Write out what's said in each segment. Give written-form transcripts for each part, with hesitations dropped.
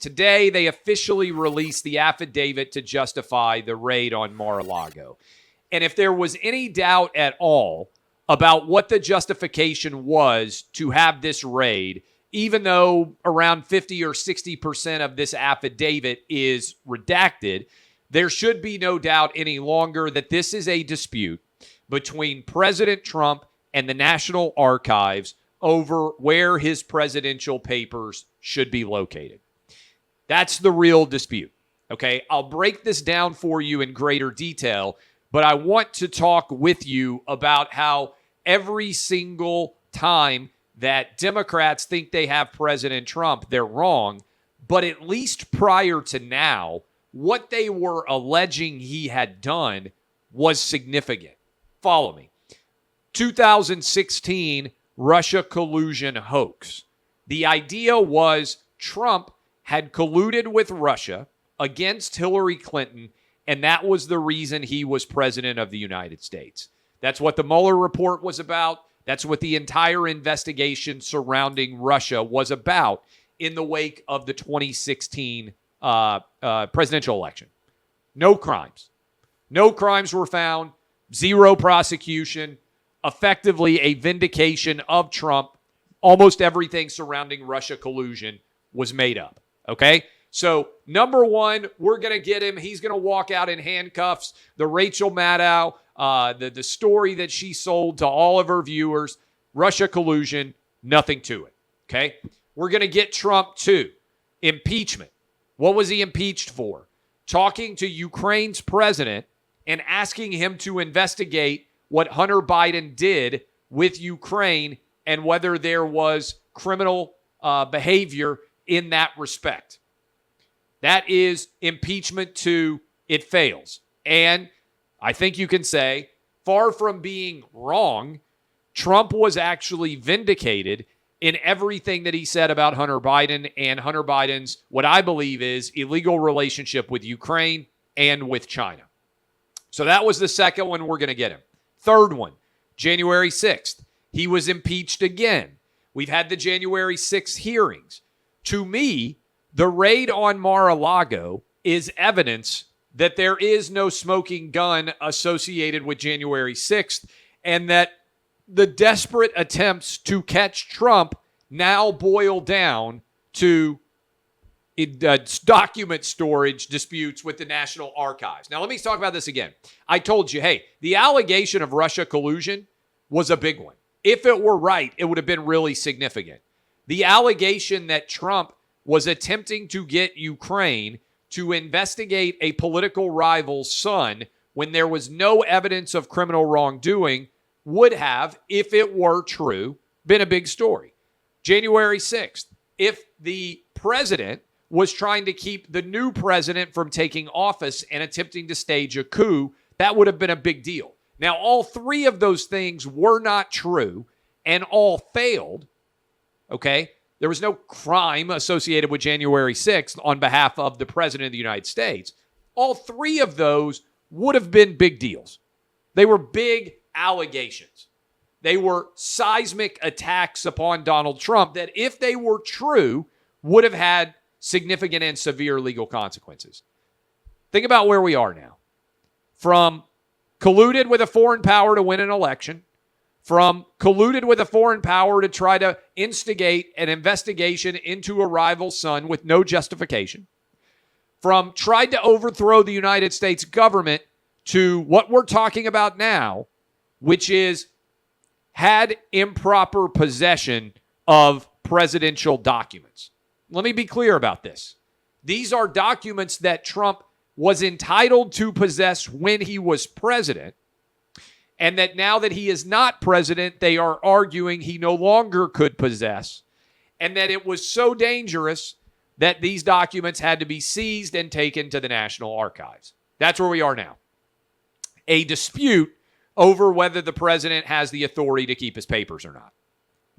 today they officially released the affidavit to justify the raid on Mar-a-Lago. And if there was any doubt at all about what the justification was to have this raid, even though around 50 or 60% of this affidavit is redacted, there should be no doubt any longer that this is a dispute between President Trump and the National Archives over where his presidential papers should be located. That's the real dispute. Okay, I'll break this down for you in greater detail, but I want to talk with you about how every single time that Democrats think they have President Trump, they're wrong. But at least prior to now, what they were alleging he had done was significant. Follow me. 2016 Russia collusion hoax. The idea was Trump had colluded with Russia against Hillary Clinton, and that was the reason he was president of the United States. That's what the Mueller report was about. That's what the entire investigation surrounding Russia was about in the wake of the 2016 presidential election. No crimes. No crimes were found. Zero prosecution. Effectively a vindication of Trump. Almost everything surrounding Russia collusion was made up. Okay? So, number one, we're going to get him. He's going to walk out in handcuffs. The Rachel Maddow, the story that she sold to all of her viewers, Russia collusion, nothing to it. Okay? We're going to get Trump too. Impeachment. What was he impeached for? Talking to Ukraine's president and asking him to investigate what Hunter Biden did with Ukraine and whether there was criminal behavior in that respect. That is impeachment to it fails. And I think you can say, far from being wrong, Trump was actually vindicated in everything that he said about Hunter Biden and Hunter Biden's, what I believe is, illegal relationship with Ukraine and with China. So that was the second one. We're going to get him. Third one, January 6th. He was impeached again. We've had the January 6th hearings. To me, the raid on Mar-a-Lago is evidence that there is no smoking gun associated with January 6th and that the desperate attempts to catch Trump now boil down to document storage disputes with the National Archives. Now, let me talk about this again. I told you, hey, the allegation of Russia collusion was a big one. If it were right, it would have been really significant. The allegation that Trump was attempting to get Ukraine to investigate a political rival's son when there was no evidence of criminal wrongdoing would have, if it were true, been a big story. January 6th, if the president was trying to keep the new president from taking office and attempting to stage a coup, that would have been a big deal. Now, all three of those things were not true and all failed, okay? There was no crime associated with January 6th on behalf of the president of the United States. All three of those would have been big deals. They were big allegations. They were seismic attacks upon Donald Trump that, if they were true, would have had significant and severe legal consequences. Think about where we are now. From colluded with a foreign power to win an election, from colluded with a foreign power to try to instigate an investigation into a rival's son with no justification, from tried to overthrow the United States government to what we're talking about now, which is had improper possession of presidential documents. Let me be clear about this. These are documents that Trump was entitled to possess when he was president, and that now that he is not president, they are arguing he no longer could possess, and that it was so dangerous that these documents had to be seized and taken to the National Archives. That's where we are now. A dispute over whether the president has the authority to keep his papers or not.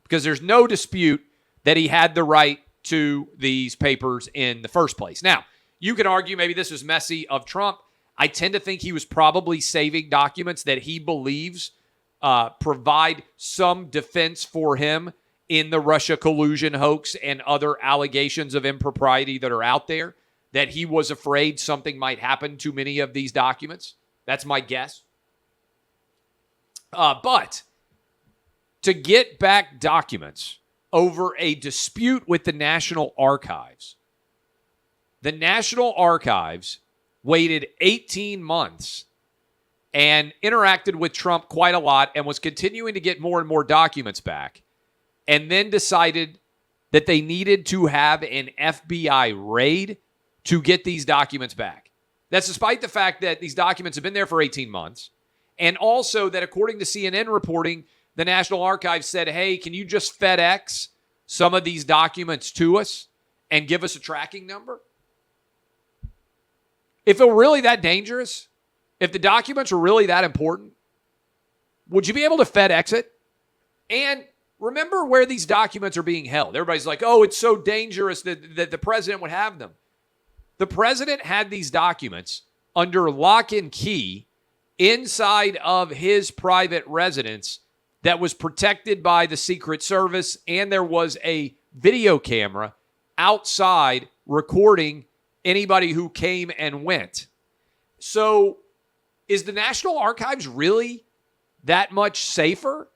Because there's no dispute that he had the right to these papers in the first place. Now, you can argue maybe this was messy of Trump. I tend to think he was probably saving documents that he believes provide some defense for him in the Russia collusion hoax and other allegations of impropriety that are out there, that he was afraid something might happen to many of these documents. That's my guess. But to get back documents over a dispute with the National Archives, the National Archives waited 18 months and interacted with Trump quite a lot and was continuing to get more and more documents back, and then decided that they needed to have an FBI raid to get these documents back. That's despite the fact that these documents have been there for 18 months, and also that according to CNN reporting, the National Archives said, hey, can you just FedEx some of these documents to us and give us a tracking number? If it were really that dangerous, if the documents were really that important, would you be able to FedEx it? And remember where these documents are being held. Everybody's like, oh, it's so dangerous that the president would have them. The president had these documents under lock and key inside of his private residence that was protected by the Secret Service, and there was a video camera outside recording anybody who came and went. So is the National Archives really that much safer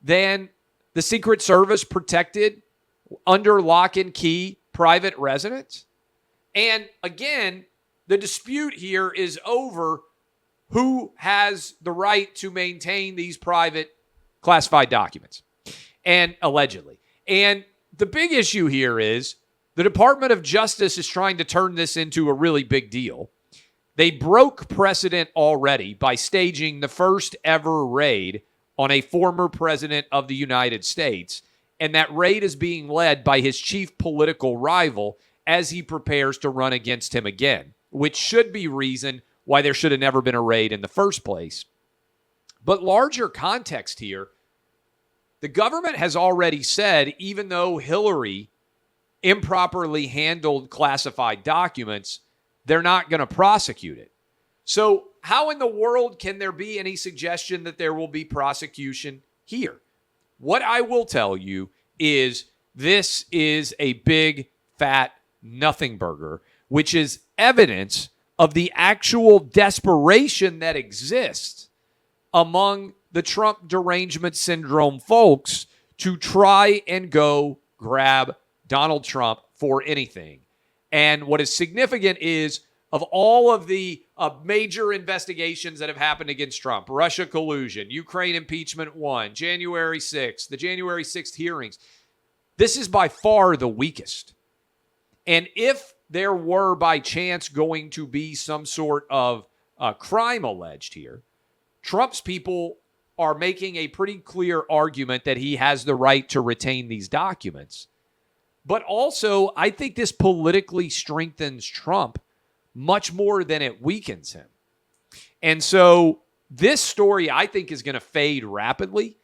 than the Secret Service protected under lock and key private residence? And again, the dispute here is over who has the right to maintain these private classified documents, and allegedly. And the big issue here is the Department of Justice is trying to turn this into a really big deal. They broke precedent already by staging the first ever raid on a former president of the United States, and that raid is being led by his chief political rival as he prepares to run against him again, which should be reason why there should have never been a raid in the first place. But larger context here, the government has already said, even though Hillary improperly handled classified documents, they're not going to prosecute it. So how in the world can there be any suggestion that there will be prosecution here? What I will tell you is this is a big, fat nothing burger, which is evidence of the actual desperation that exists among the Trump derangement syndrome folks to try and go grab Donald Trump for anything. And what is significant is, of all of the major investigations that have happened against Trump, Russia collusion, Ukraine impeachment 1, January 6th, the January 6th hearings, this is by far the weakest. And if there were by chance going to be some sort of crime alleged here, Trump's people are making a pretty clear argument that he has the right to retain these documents. But also, I think this politically strengthens Trump much more than it weakens him. And so this story, I think, is going to fade rapidly,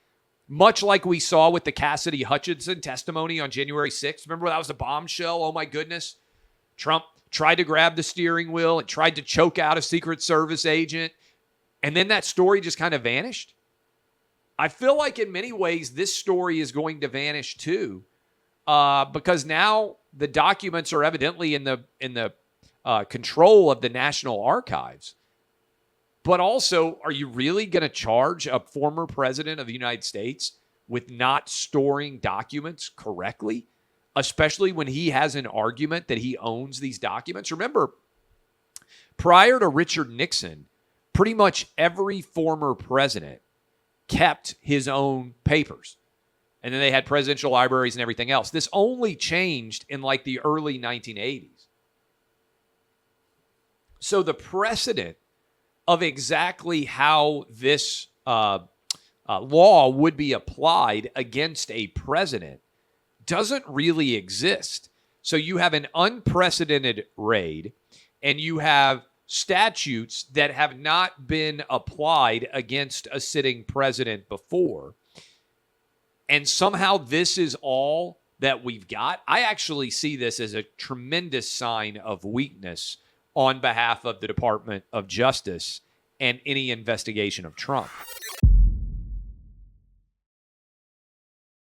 much like we saw with the Cassidy Hutchinson testimony on January 6th. Remember, that was a bombshell? Oh, my goodness. Trump tried to grab the steering wheel and tried to choke out a Secret Service agent. And then that story just kind of vanished. I feel like in many ways, this story is going to vanish too, because now the documents are evidently in the control of the National Archives. But also, are you really going to charge a former president of the United States with not storing documents correctly, especially when he has an argument that he owns these documents? Remember, prior to Richard Nixon, pretty much every former president kept his own papers. And then they had presidential libraries and everything else. This only changed in like the early 1980s. So the precedent of exactly how this law would be applied against a president doesn't really exist. So you have an unprecedented raid, and you have statutes that have not been applied against a sitting president before. And somehow this is all that we've got. I actually see this as a tremendous sign of weakness on behalf of the Department of Justice and any investigation of Trump.